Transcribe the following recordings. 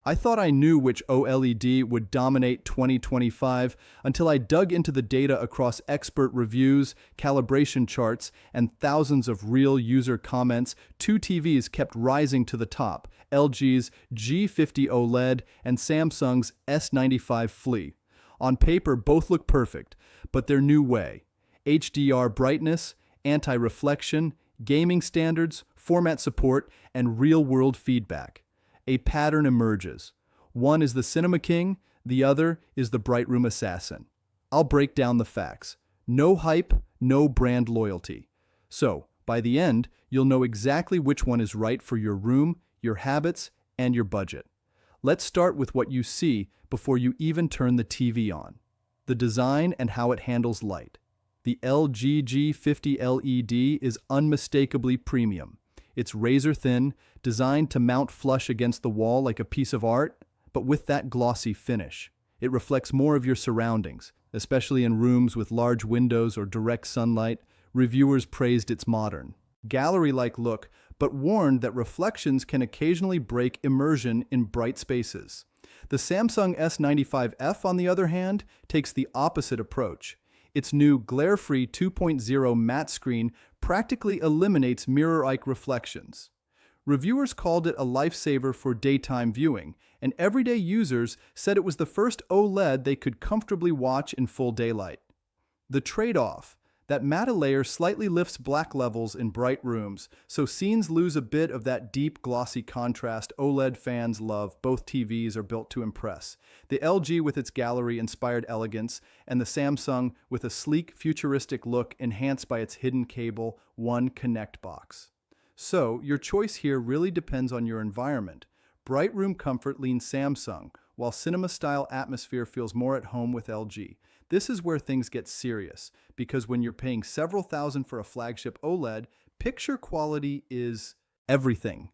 I thought I knew which OLED would dominate 2025 until I dug into the data across expert reviews, calibration charts, and thousands of real user comments. Two TVs kept rising to the top: LG's G50 OLED and Samsung's S95F. On paper, both look perfect, but their new way: HDR brightness, anti-reflection, gaming standards, format support, and real-world feedback. A pattern emerges. One is the cinema king, the other is the bright room assassin. I'll break down the facts. No hype, no brand loyalty. So, by the end, you'll know exactly which one is right for your room, your habits, and your budget. Let's start with what you see before you even turn the TV on: the design and how it handles light. The LG G50 LED is unmistakably premium. It's razor-thin, designed to mount flush against the wall like a piece of art, but with that glossy finish. It reflects more of your surroundings, especially in rooms with large windows or direct sunlight. Reviewers praised its modern, gallery-like look, but warned that reflections can occasionally break immersion in bright spaces. The Samsung S95F, on the other hand, takes the opposite approach. Its new glare-free 2.0 matte screen practically eliminates mirror-like reflections. Reviewers called it a lifesaver for daytime viewing, and everyday users said it was the first OLED they could comfortably watch in full daylight. The trade-off: that matte layer slightly lifts black levels in bright rooms, so scenes lose a bit of that deep, glossy contrast OLED fans love. Both TVs are built to impress. The LG with its gallery-inspired elegance, and the Samsung with a sleek, futuristic look enhanced by its hidden cable, One Connect box. So, your choice here really depends on your environment. Bright room comfort leans Samsung, while cinema-style atmosphere feels more at home with LG. This is where things get serious, because when you're paying several thousand for a flagship OLED, picture quality is everything.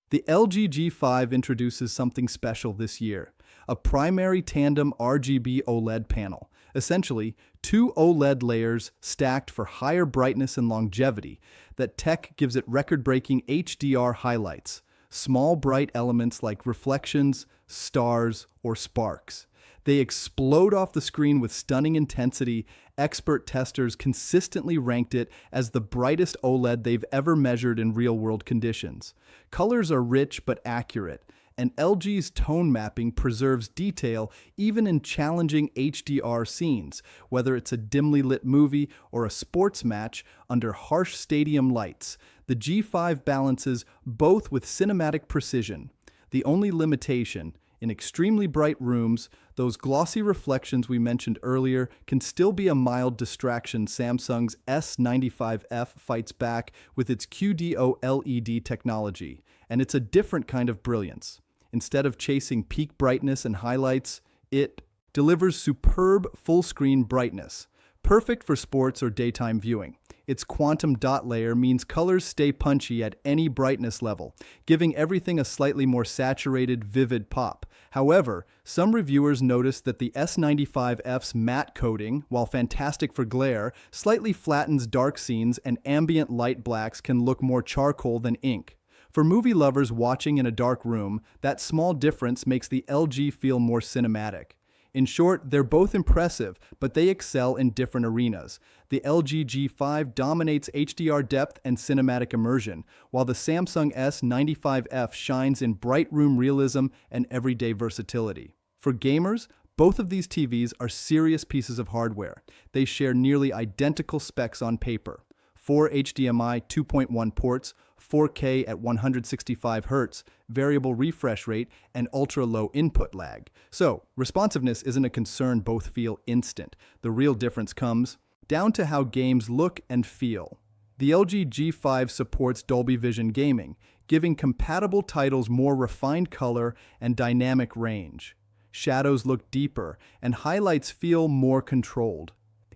The LG G5 introduces something special this year: a primary tandem RGB OLED panel. Essentially, two OLED layers stacked for higher brightness and longevity. That tech gives it record-breaking HDR highlights, small bright elements like reflections, stars, or sparks. They explode off the screen with stunning intensity. Expert testers consistently ranked it as the brightest OLED they've ever measured in real-world conditions. Colors are rich but accurate, and LG's tone mapping preserves detail even in challenging HDR scenes, whether it's a dimly lit movie or a sports match under harsh stadium lights. The G5 balances both with cinematic precision. The only limitation: in extremely bright rooms, those glossy reflections we mentioned earlier can still be a mild distraction. Samsung's S95F fights back with its QD-OLED technology, and it's a different kind of brilliance. Instead of chasing peak brightness and highlights, it delivers superb full-screen brightness, perfect for sports or daytime viewing. Its quantum dot layer means colors stay punchy at any brightness level, giving everything a slightly more saturated, vivid pop. However, some reviewers noticed that the S95F's matte coating, while fantastic for glare, slightly flattens dark scenes, and ambient light blacks can look more charcoal than ink. For movie lovers watching in a dark room, that small difference makes the LG feel more cinematic. In short, they're both impressive, but they excel in different arenas. The LG G5 dominates HDR depth and cinematic immersion, while the Samsung S95F shines in bright room realism and everyday versatility. For gamers, both of these TVs are serious pieces of hardware. They share nearly identical specs on paper: 4 HDMI 2.1 ports, 4K at 165 Hz, variable refresh rate, and ultra-low input lag. So, responsiveness isn't a concern, both feel instant. The real difference comes down to how games look and feel. The LG G5 supports Dolby Vision gaming, giving compatible titles more refined color and dynamic range. Shadows look deeper, and highlights feel more controlled.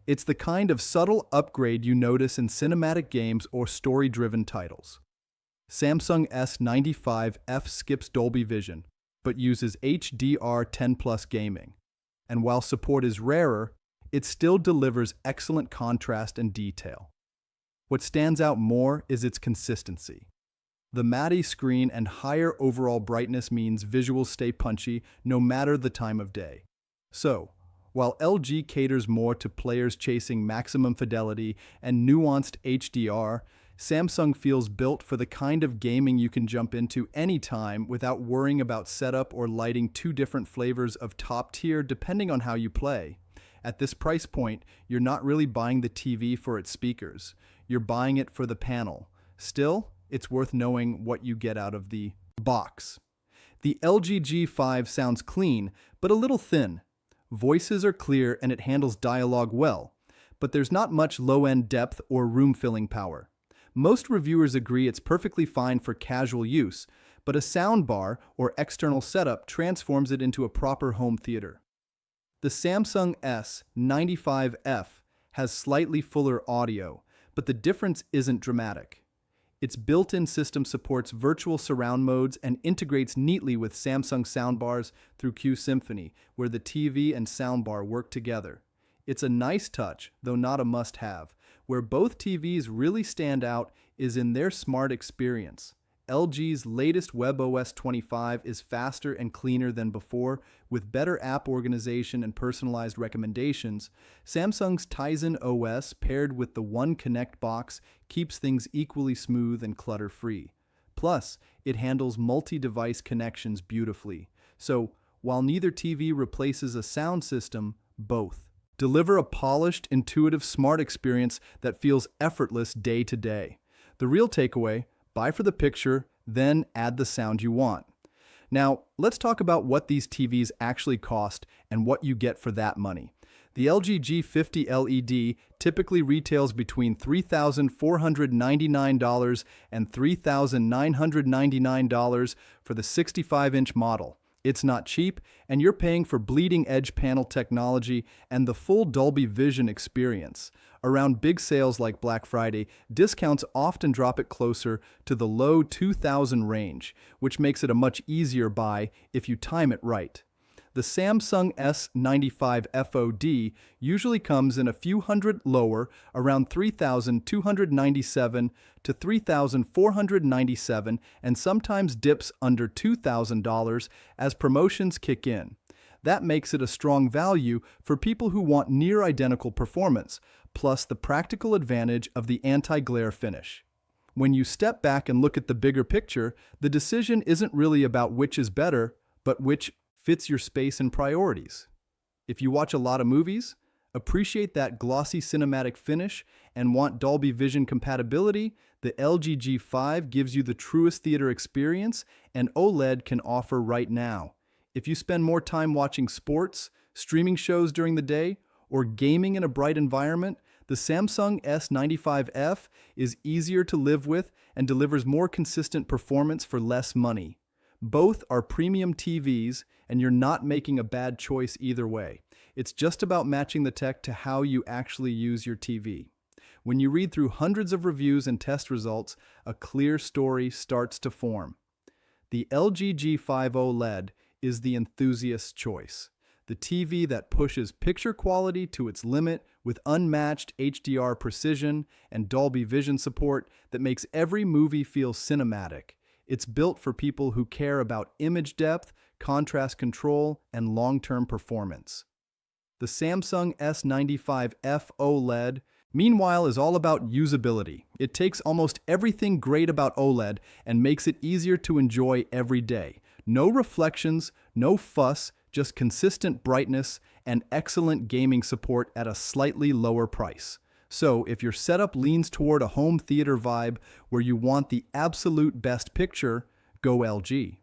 It's the kind of subtle upgrade you notice in cinematic games or story-driven titles. Samsung S95F skips Dolby Vision, but uses HDR10+ gaming. And while support is rarer, it still delivers excellent contrast and detail. What stands out more is its consistency. The matte screen and higher overall brightness means visuals stay punchy no matter the time of day. So, while LG caters more to players chasing maximum fidelity and nuanced HDR, Samsung feels built for the kind of gaming you can jump into anytime without worrying about setup or lighting two different flavors of top tier depending on how you play. At this price point, you're not really buying the TV for its speakers. You're buying it for the panel. Still, it's worth knowing what you get out of the box. The LG G5 sounds clean, but a little thin. Voices are clear and it handles dialogue well, but there's not much low-end depth or room-filling power. Most reviewers agree it's perfectly fine for casual use, but a soundbar or external setup transforms it into a proper home theater. The Samsung S95F has slightly fuller audio, but the difference isn't dramatic. Its built-in system supports virtual surround modes and integrates neatly with Samsung soundbars through Q Symphony, where the TV and soundbar work together. It's a nice touch, though not a must-have. Where both TVs really stand out is in their smart experience. LG's latest WebOS 25 is faster and cleaner than before, with better app organization and personalized recommendations. Samsung's Tizen OS, paired with the One Connect box, keeps things equally smooth and clutter-free. Plus, it handles multi-device connections beautifully. So, while neither TV replaces a sound system, both deliver a polished, intuitive, smart experience that feels effortless day to day. The real takeaway: buy for the picture, then add the sound you want. Now, let's talk about what these TVs actually cost and what you get for that money. The LG G50 LED typically retails between $3,499 and $3,999 for the 65-inch model. It's not cheap, and you're paying for bleeding-edge panel technology and the full Dolby Vision experience. Around big sales like Black Friday, discounts often drop it closer to the low $2,000 range, which makes it a much easier buy if you time it right. The Samsung S95F OD usually comes in a few hundred lower, around $3,297 to $3,497, and sometimes dips under $2,000 as promotions kick in. That makes it a strong value for people who want near-identical performance, plus the practical advantage of the anti-glare finish. When you step back and look at the bigger picture, the decision isn't really about which is better, but which fits your space and priorities. If you watch a lot of movies, appreciate that glossy cinematic finish, and want Dolby Vision compatibility, the LG G5 gives you the truest theater experience and OLED can offer right now. If you spend more time watching sports, streaming shows during the day, or gaming in a bright environment, the Samsung S95F is easier to live with and delivers more consistent performance for less money. Both are premium TVs, and you're not making a bad choice either way. It's just about matching the tech to how you actually use your TV. When you read through hundreds of reviews and test results, a clear story starts to form. The LG G5 OLED is the enthusiast's choice. The TV that pushes picture quality to its limit with unmatched HDR precision and Dolby Vision support that makes every movie feel cinematic. It's built for people who care about image depth, contrast control, and long-term performance. The Samsung S95F OLED, meanwhile, is all about usability. It takes almost everything great about OLED and makes it easier to enjoy every day. No reflections, no fuss, just consistent brightness and excellent gaming support at a slightly lower price. So, if your setup leans toward a home theater vibe where you want the absolute best picture, go LG.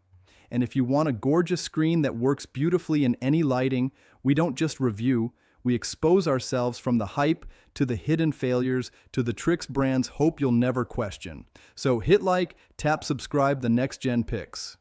And if you want a gorgeous screen that works beautifully in any lighting, we don't just review, we expose ourselves from the hype to the hidden failures to the tricks brands hope you'll never question. So hit like, tap subscribe, the NextGen picks.